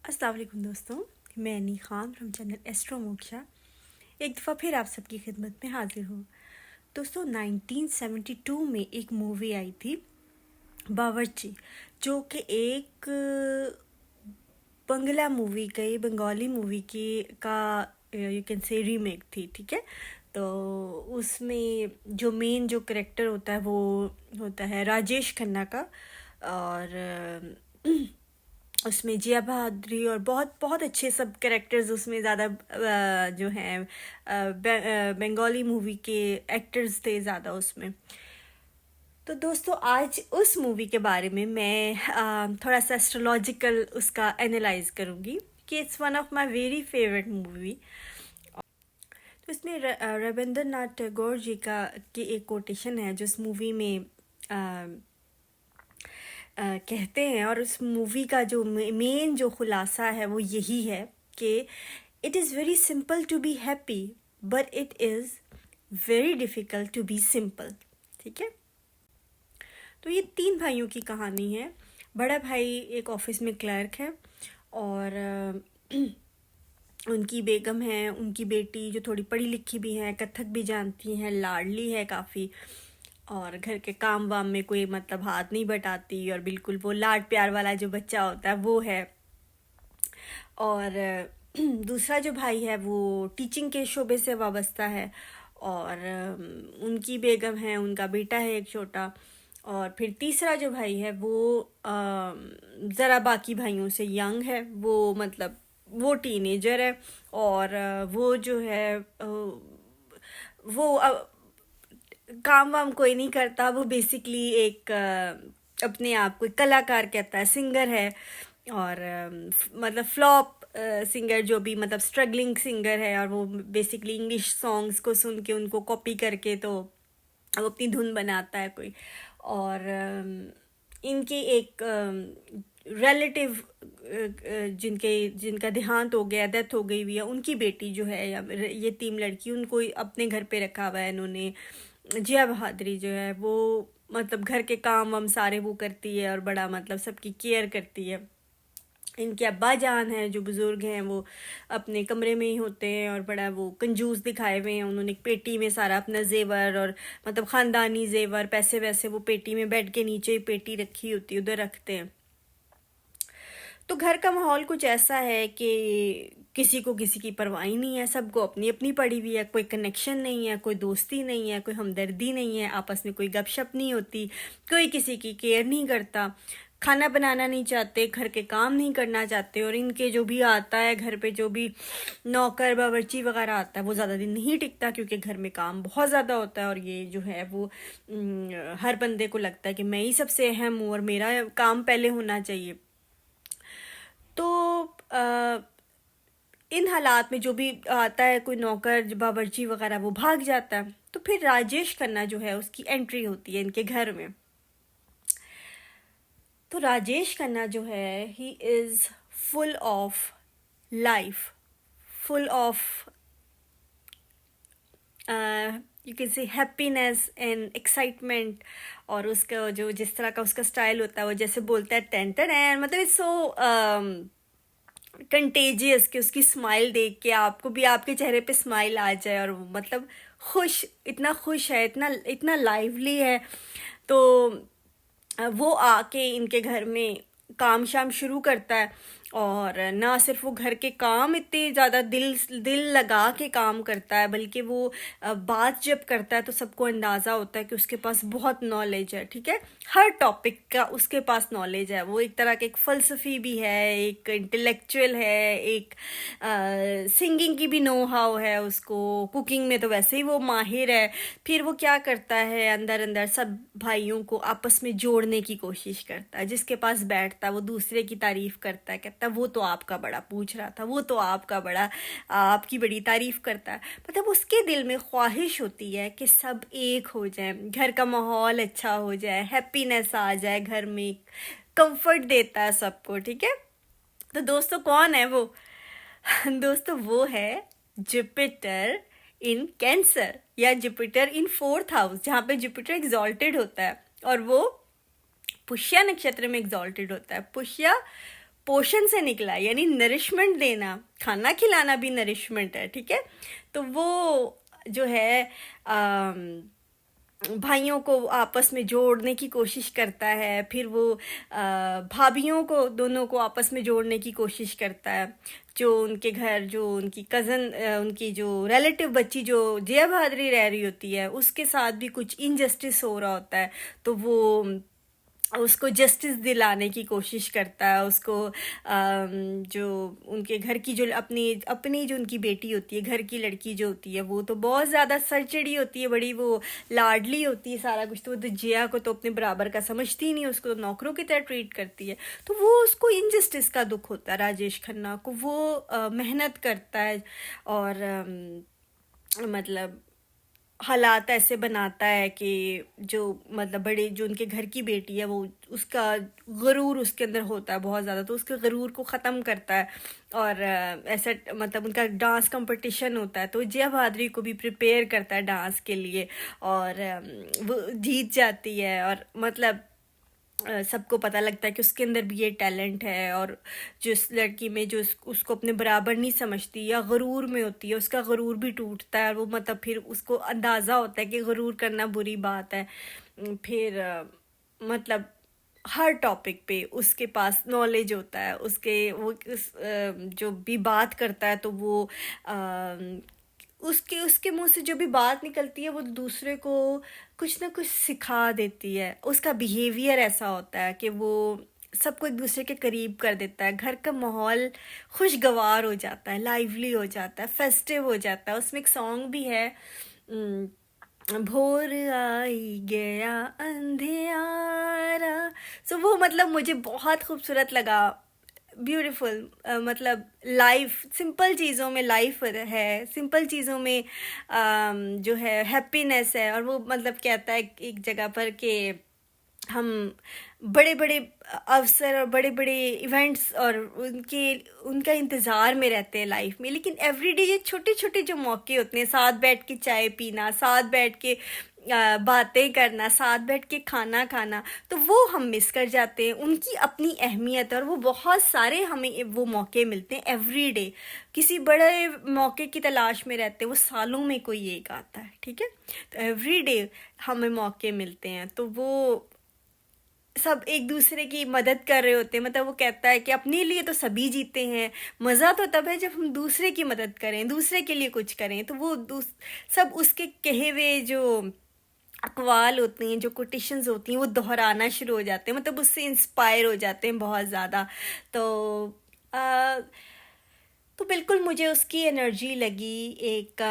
अस्सलाम वालेकुम दोस्तों, मैं नी Khan from channel astro Moksha एक दफ़ा फिर आप सबकी खिदमत में हाजिर हूँ। दोस्तों 1972 में एक मूवी आई थी बावर्ची, जो कि एक बंगला मूवी की बंगाली मूवी की का यू कैन से रीमेक थी। ठीक है, तो उसमें जो मेन जो करेक्टर होता है वो होता है राजेश खन्ना का। और उसमें जिया बहादुरी और बहुत बहुत अच्छे सब कैरेक्टर्स उसमें ज़्यादा जो हैं बंगाली मूवी के एक्टर्स थे ज़्यादा उसमें। तो दोस्तों आज उस मूवी के बारे में मैं थोड़ा सा एस्ट्रोलॉजिकल उसका एनालाइज करूँगी कि it's one of my very favourite movie. तो इसमें रविंद्रनाथ टैगोर जी का की एक कोटेशन है जो इस मूवी में कहते हैं, और उस मूवी का जो मेन जो खुलासा है वो यही है कि it is very simple to be happy but it is very difficult to be simple. ठीक है, तो ये 3 भाइयों की कहानी है। बड़ा भाई एक ऑफिस में क्लर्क है और उनकी बेगम है, उनकी बेटी जो थोड़ी पढ़ी लिखी भी है, कथक भी जानती हैं, लाडली है काफ़ी, और घर के काम वाम में कोई मतलब हाथ नहीं बटाती, और बिल्कुल वो लाड प्यार वाला जो बच्चा होता है वो है। और दूसरा जो भाई है वो टीचिंग के शोबे से वाबस्ता है, और उनकी बेगम है, उनका बेटा है एक छोटा। और फिर तीसरा जो भाई है वो ज़रा बाकी भाइयों से यंग है, वो मतलब वो टीनेजर है। और वो जो है वो काम वाम कोई नहीं करता, वो बेसिकली एक अपने आप को एक कलाकार कहता है, सिंगर है। और मतलब फ्लॉप सिंगर, जो भी मतलब स्ट्रगलिंग सिंगर है, और वो बेसिकली इंग्लिश सॉन्ग्स को सुन के उनको कॉपी करके तो वो अपनी धुन बनाता है कोई। और इनके एक रिलेटिव जिनका देहांत हो गया, डेथ हो गई हुई है, उनकी बेटी जो है या यतीम लड़की, उनको अपने घर पे रखा हुआ है इन्होंने। जिया बहादुरी जो है वो मतलब घर के काम वाम सारे वो करती है और बड़ा मतलब सबकी केयर करती है। इनके अब्बा जान हैं जो बुज़ुर्ग हैं, वो अपने कमरे में ही होते हैं और बड़ा वो कंजूस दिखाए हुए हैं। उन्होंने एक पेटी में सारा अपना जेवर और मतलब ख़ानदानी जेवर, पैसे वैसे वो पेटी में, बेड के नीचे ही पेटी रखी होती है, उधर रखते हैं। तो घर का माहौल कुछ ऐसा है कि किसी को किसी की परवाह ही नहीं है, सबको अपनी अपनी पड़ी हुई है, कोई कनेक्शन नहीं है, कोई दोस्ती नहीं है, कोई हमदर्दी नहीं है, आपस में कोई गपशप नहीं होती, कोई किसी की केयर नहीं करता, खाना बनाना नहीं चाहते, घर के काम नहीं करना चाहते। और इनके जो भी आता है घर पे, जो भी नौकर बावर्ची वगैरह आता है, वो ज़्यादा दिन नहीं टिकता क्योंकि घर में काम बहुत ज़्यादा होता है। और ये जो है वो हर बंदे को लगता है कि मैं ही सबसे अहम हूँ और मेरा काम पहले होना चाहिए। तो इन हालात में जो भी आता है कोई नौकर बावर्ची वगैरह, वो भाग जाता है। तो फिर राजेश खन्ना जो है उसकी एंट्री होती है इनके घर में। तो राजेश खन्ना जो है he is full of life, full of you can say happiness and excitement. और उसका जो जिस तरह का उसका स्टाइल होता है, वो जैसे बोलता है टेन टेन, मतलब इट्स सो कंटेजियस कि उसकी स्माइल देख के आपको भी आपके चेहरे पे स्माइल आ जाए, और वो मतलब खुश, इतना खुश है, इतना इतना लाइवली है। तो वो आके इनके घर में काम शाम शुरू करता है, और ना सिर्फ वो घर के काम इतने ज़्यादा दिल दिल लगा के काम करता है, बल्कि वो बात जब करता है तो सबको अंदाज़ा होता है कि उसके पास बहुत नॉलेज है। ठीक है, हर टॉपिक का उसके पास नॉलेज है। वो एक तरह का एक फ़लसफ़ी भी है, एक इंटेलेक्चुअल है, एक सिंगिंग की भी नो हाउ है उसको, कुकिंग में तो वैसे ही वो माहिर है। फिर वो क्या करता है, अंदर अंदर सब भाइयों को आपस में जोड़ने की कोशिश करता है। जिसके पास बैठता है वो दूसरे की तारीफ़ करता है, कहता है वो तो आपका बड़ा पूछ रहा था, वो तो आपका बड़ा आपकी बड़ी तारीफ़ करता है। मतलब उसके दिल में ख्वाहिश होती है कि सब एक हो जाए, घर का माहौल अच्छा हो जाए, हैप्पीनेस आ जाए घर में, कंफर्ट देता है सबको। ठीक है, तो दोस्तों कौन है वो? दोस्तों वो है जुपिटर इन कैंसर, या जुपिटर इन 4th हाउस, जहाँ पे जुपिटर एग्जॉल्टेड होता है, और वो पुष्या नक्षत्र में एग्जॉल्टेड होता है। पुष्या पोषण से निकला है, यानी नरिशमेंट देना, खाना खिलाना भी नरिशमेंट है, ठीक है। तो वो जो है भाइयों को आपस में जोड़ने की कोशिश करता है, फिर वो भाभीियों को, दोनों को आपस में जोड़ने की कोशिश करता है। जो उनके घर, जो उनकी कज़न, उनकी जो रिलेटिव बच्ची जो जया बहादुरी रह रही होती है, उसके साथ भी कुछ इनजस्टिस हो रहा होता है, तो वो उसको जस्टिस दिलाने की कोशिश करता है। उसको जो उनके घर की, जो अपनी अपनी जो उनकी बेटी होती है, घर की लड़की जो होती है, वो तो बहुत ज़्यादा सरचड़ी होती है, बड़ी वो लाडली होती है, सारा कुछ। तो वो तो जिया को तो अपने बराबर का समझती ही नहीं, उसको तो नौकरों की तरह ट्रीट करती है। तो वो उसको इनजस्टिस का दुख होता है राजेश खन्ना को। वो मेहनत करता है और मतलब हालात ऐसे बनाता है कि जो मतलब बड़े, जो उनके घर की बेटी है, वो उसका गरूर उसके अंदर होता है बहुत ज़्यादा, तो उसके गरूर को ख़त्म करता है। और ऐसा मतलब उनका डांस कंपटीशन होता है, तो जया बहादुरी को भी प्रिपेयर करता है डांस के लिए, और वो जीत जाती है। और मतलब सबको पता लगता है कि उसके अंदर भी ये टैलेंट है, और जो इस लड़की में जो उसको अपने बराबर नहीं समझती या गरूर में होती है, उसका गरूर भी टूटता है, और वो मतलब फिर उसको अंदाज़ा होता है कि गरूर करना बुरी बात है। फिर मतलब हर टॉपिक पे उसके पास नॉलेज होता है, उसके वो जो भी बात करता है, तो वो उसके उसके मुंह से जो भी बात निकलती है, वो दूसरे को कुछ ना कुछ सिखा देती है। उसका बिहेवियर ऐसा होता है कि वो सबको एक दूसरे के करीब कर देता है, घर का माहौल खुशगवार हो जाता है, लाइवली हो जाता है, फेस्टिव हो जाता है। उसमें एक सॉन्ग भी है, भोर आई गया अंधियारा। सो वो मतलब मुझे बहुत खूबसूरत लगा, ब्यूटीफुल। मतलब लाइफ सिंपल चीज़ों में लाइफ है, सिंपल चीज़ों में जो है हैप्पीनेस है। और वो मतलब कहता है एक जगह पर कि हम बड़े बड़े अवसर और बड़े बड़े इवेंट्स और उनका इंतज़ार में रहते हैं लाइफ में, लेकिन एवरीडे ये छोटे छोटे जो मौके होते हैं, साथ बैठ के चाय पीना, साथ बैठ के बातें करना, साथ बैठ के खाना खाना, तो वो हम मिस कर जाते हैं। उनकी अपनी अहमियत है, और वो बहुत सारे हमें वो मौके मिलते हैं एवरीडे। किसी बड़े मौके की तलाश में रहते हैं, वो सालों में कोई एक आता है, ठीक है। तो एवरीडे हमें मौके मिलते हैं, तो वो सब एक दूसरे की मदद कर रहे होते हैं। मतलब वो कहता है कि अपने लिए तो सभी जीते हैं, मज़ा तो तब है जब हम दूसरे की मदद करें, दूसरे के लिए कुछ करें। तो वो सब उसके कहे हुए जो अक़वाल होती हैं, जो कोटेशंस होती हैं, वो दोहराना शुरू हो जाते हैं, मतलब उससे इंस्पायर हो जाते हैं बहुत ज़्यादा। तो आ, तो बिल्कुल मुझे उसकी एनर्जी लगी, एक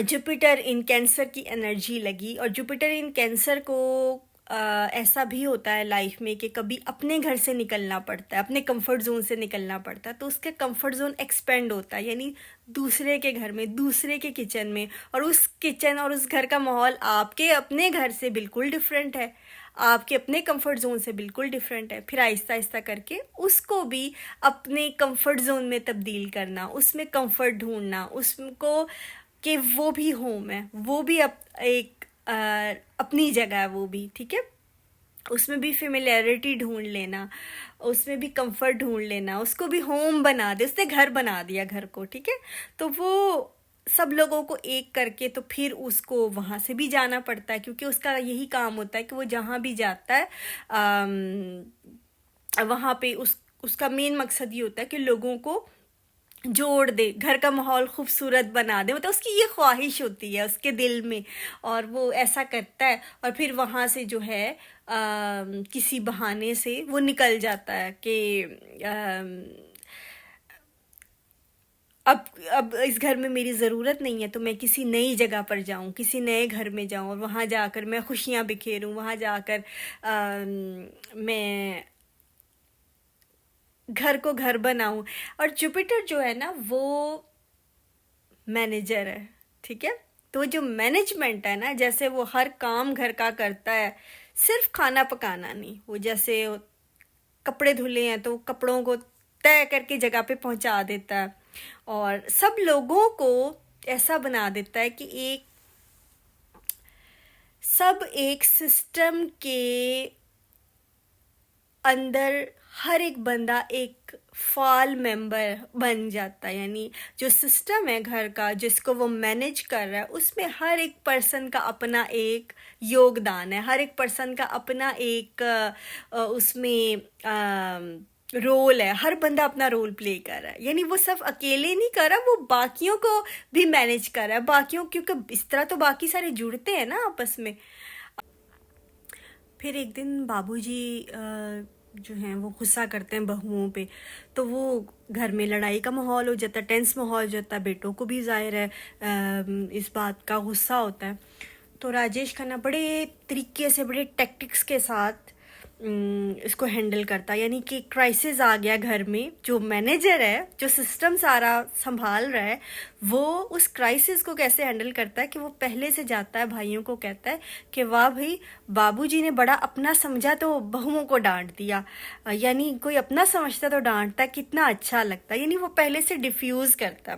जुपिटर इन कैंसर की एनर्जी लगी। और जुपिटर इन कैंसर को ऐसा भी होता है लाइफ में कि कभी अपने घर से निकलना पड़ता है, अपने कंफर्ट जोन से निकलना पड़ता है, तो उसका कंफर्ट जोन एक्सपेंड होता है, यानी दूसरे के घर में, दूसरे के किचन में। और उस किचन और उस घर का माहौल आपके अपने घर से बिल्कुल डिफरेंट है, आपके अपने कंफर्ट जोन से बिल्कुल डिफरेंट है। फिर आहिस्ता आहिस्ता करके उसको भी अपने कंफर्ट जोन में तब्दील करना, उसमें कंफर्ट ढूंढना, उसको कि वो भी होम है, वो भी एक अपनी जगह है, वो भी ठीक है। उसमें भी फेमिलियरिटी ढूंढ लेना, उसमें भी कंफर्ट ढूंढ लेना, उसको भी होम बना दे, उसने घर बना दिया घर को, ठीक है। तो वो सब लोगों को एक करके, तो फिर उसको वहाँ से भी जाना पड़ता है, क्योंकि उसका यही काम होता है कि वो जहाँ भी जाता है वहाँ पे उसका मेन मकसद ये होता है कि लोगों को जोड़ दे, घर का माहौल खूबसूरत बना दे। मतलब उसकी ये ख्वाहिश होती है उसके दिल में, और वो ऐसा करता है। और फिर वहाँ से जो है किसी बहाने से वो निकल जाता है कि अब इस घर में मेरी ज़रूरत नहीं है, तो मैं किसी नई जगह पर जाऊं, किसी नए घर में जाऊं, और वहाँ जाकर मैं खुशियाँ बिखेरूं, वहाँ जाकर मैं घर को घर बनाऊं। और जुपिटर जो है ना, वो मैनेजर है, ठीक है। तो जो मैनेजमेंट है ना, जैसे वो हर काम घर का करता है, सिर्फ खाना पकाना नहीं, वो जैसे कपड़े धुले हैं तो कपड़ों को तय करके जगह पे पहुंचा देता है, और सब लोगों को ऐसा बना देता है कि सब एक सिस्टम के अंदर हर एक बंदा एक फाल मेंबर बन जाता है, यानी जो सिस्टम है घर का जिसको वो मैनेज कर रहा है, उसमें हर एक पर्सन का अपना एक योगदान है, हर एक पर्सन का अपना एक उसमें रोल है, हर बंदा अपना रोल प्ले कर रहा है, यानी वो सब अकेले नहीं कर रहा, वो बाकियों को भी मैनेज कर रहा है, बाकियों, क्योंकि इस तरह तो बाकी सारे जुड़ते हैं ना आपस में। फिर एक दिन बाबूजी जो हैं वो गुस्सा करते हैं बहुओं पे, तो वो घर में लड़ाई का माहौल हो जाता है, टेंस माहौल हो जाता है, बेटों को भी ज़ाहिर है इस बात का गुस्सा होता है। तो राजेश खन्ना बड़े तरीके से, बड़े टैक्टिक्स के साथ इसको हैंडल करता है, यानी कि क्राइसिस आ गया घर में, जो मैनेजर है, जो सिस्टम सारा संभाल रहा है, वो उस क्राइसिस को कैसे हैंडल करता है कि वो पहले से जाता है, भाइयों को कहता है कि वाह भाई, बाबूजी ने बड़ा अपना समझा तो बहुओं को डांट दिया, यानी कोई अपना समझता तो डांटता, कितना अच्छा लगता, यानी वो पहले से डिफ्यूज़ करता।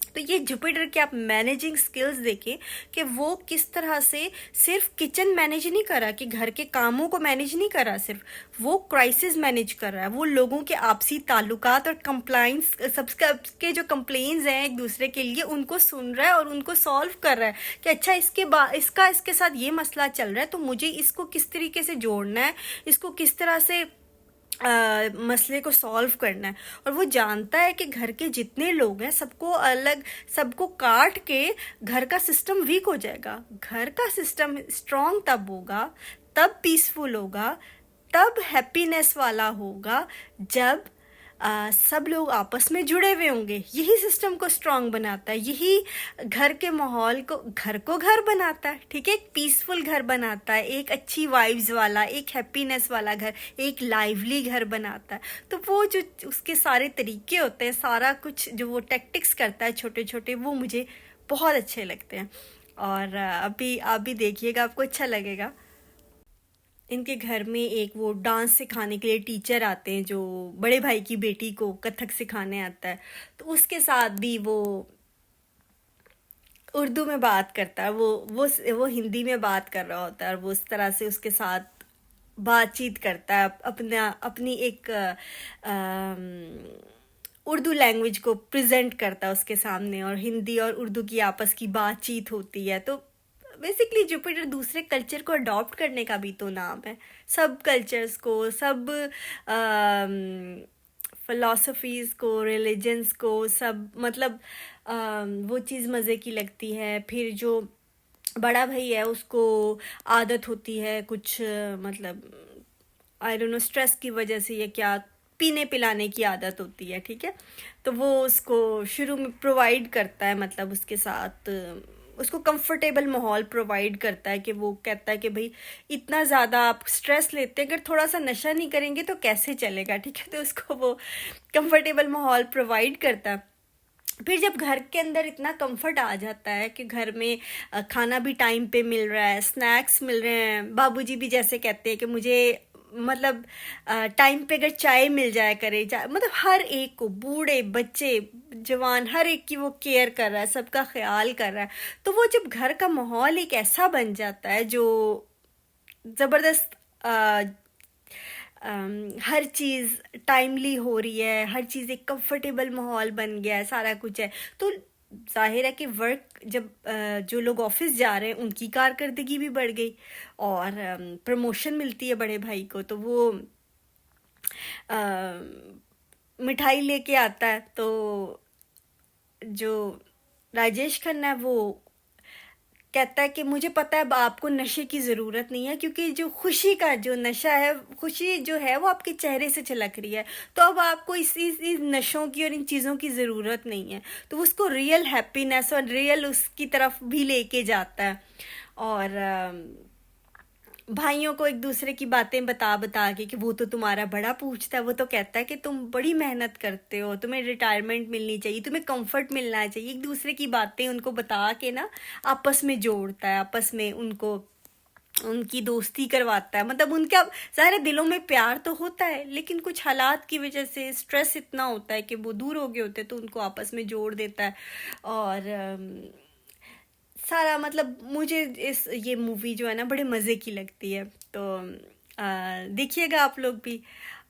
तो ये जुपिटर के आप मैनेजिंग स्किल्स देखें कि वो किस तरह से सिर्फ किचन मैनेज नहीं करा, कि घर के कामों को मैनेज नहीं करा, सिर्फ वो क्राइसिस मैनेज कर रहा है, वो लोगों के आपसी ताल्लुकात और कंप्लाइंस, सबके जो कंप्लेंट्स हैं एक दूसरे के लिए, उनको सुन रहा है और उनको सॉल्व कर रहा है कि अच्छा इसके बाद इसके साथ ये मसला चल रहा है, तो मुझे इसको किस तरीके से जोड़ना है, इसको किस तरह से मसले को सॉल्व करना है। और वो जानता है कि घर के जितने लोग हैं सबको अलग, सबको काट के घर का सिस्टम वीक हो जाएगा। घर का सिस्टम स्ट्रांग तब होगा, तब पीसफुल होगा, तब हैप्पीनेस वाला होगा जब सब लोग आपस में जुड़े हुए होंगे। यही सिस्टम को स्ट्रांग बनाता है, यही घर के माहौल को घर बनाता है, ठीक है, एक पीसफुल घर बनाता है, एक अच्छी वाइब्स वाला, एक हैप्पीनेस वाला घर, एक लाइवली घर बनाता है। तो वो जो उसके सारे तरीके होते हैं, सारा कुछ जो वो टैक्टिक्स करता है छोटे छोटे, वो मुझे बहुत अच्छे लगते हैं। और अभी आप भी देखिएगा, आपको अच्छा लगेगा। इनके घर में एक वो डांस सिखाने के लिए टीचर आते हैं, जो बड़े भाई की बेटी को कथक सिखाने आता है, तो उसके साथ भी वो उर्दू में बात करता है, वो हिंदी में बात कर रहा होता है, और वो उस तरह से उसके साथ बातचीत करता है, अपना अपनी एक उर्दू लैंग्वेज को प्रेजेंट करता है उसके सामने, और हिंदी और उर्दू की आपस की बातचीत होती है। तो बेसिकली जुपिटर दूसरे कल्चर को अडॉप्ट करने का भी तो नाम है, सब कल्चर्स को, सब फिलॉसफीज़ को, रिलीजन्स को, सब मतलब वो चीज़ मज़े की लगती है। फिर जो बड़ा भाई है उसको आदत होती है कुछ मतलब आई डोंट नो स्ट्रेस की वजह से या क्या, पीने पिलाने की आदत होती है, ठीक है, तो वो उसको शुरू में प्रोवाइड करता है, मतलब उसके साथ उसको कंफर्टेबल माहौल प्रोवाइड करता है, कि वो कहता है कि भाई इतना ज़्यादा आप स्ट्रेस लेते हैं, अगर थोड़ा सा नशा नहीं करेंगे तो कैसे चलेगा, ठीक है, तो उसको वो कंफर्टेबल माहौल प्रोवाइड करता है। फिर जब घर के अंदर इतना कंफर्ट आ जाता है कि घर में खाना भी टाइम पे मिल रहा है, स्नैक्स मिल रहे हैं, बाबूजी भी जैसे कहते हैं कि मुझे मतलब टाइम पे अगर चाय मिल जाया करे, मतलब हर एक को, बूढ़े बच्चे जवान, हर एक की वो केयर कर रहा है, सबका ख्याल कर रहा है। तो वो जब घर का माहौल एक ऐसा बन जाता है जो ज़बरदस्त, हर चीज़ टाइमली हो रही है, हर चीज़ एक कंफर्टेबल माहौल बन गया है, सारा कुछ है, तो जाहिर है कि वर्क जब जो लोग ऑफिस जा रहे हैं उनकी कारकर्दगी भी बढ़ गई, और प्रमोशन मिलती है बड़े भाई को, तो वो मिठाई लेके आता है। तो जो राजेश खन्ना है वो कहता है कि मुझे पता है आपको नशे की ज़रूरत नहीं है, क्योंकि जो खुशी का जो नशा है, खुशी जो है वो आपके चेहरे से छलक रही है, तो अब आपको इस नशों की और इन चीज़ों की ज़रूरत नहीं है। तो उसको रियल हैप्पीनेस और रियल उसकी तरफ भी लेके जाता है, और भाइयों को एक दूसरे की बातें बता बता के, कि वो तो तुम्हारा बड़ा पूछता है, वो तो कहता है कि तुम बड़ी मेहनत करते हो, तुम्हें रिटायरमेंट मिलनी चाहिए, तुम्हें कंफर्ट मिलना चाहिए, एक दूसरे की बातें उनको बता के ना आपस में जोड़ता है, आपस में उनको उनकी दोस्ती करवाता है। मतलब उनका सारे दिलों में प्यार तो होता है, लेकिन कुछ हालात की वजह से स्ट्रेस इतना होता है कि वो दूर हो गए होते हैं, तो उनको आपस में जोड़ देता है। और सारा मतलब मुझे ये मूवी जो है ना बड़े मज़े की लगती है, तो देखिएगा आप लोग भी।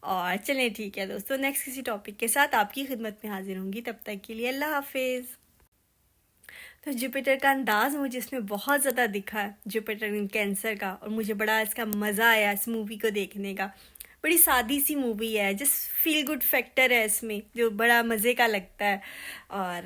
और चलें ठीक है दोस्तों, नेक्स्ट किसी टॉपिक के साथ आपकी खिदमत में हाजिर होंगी। तब तक के लिए अल्लाह हाफिज़। तो जुपिटर का अंदाज मुझे इसमें बहुत ज़्यादा दिखा है, जुपिटर इन कैंसर का, और मुझे बड़ा इसका मज़ा आया इस मूवी को देखने का। बड़ी सादी सी मूवी है, जस्ट फील गुड फैक्टर है इसमें जो बड़ा मज़े का लगता है। और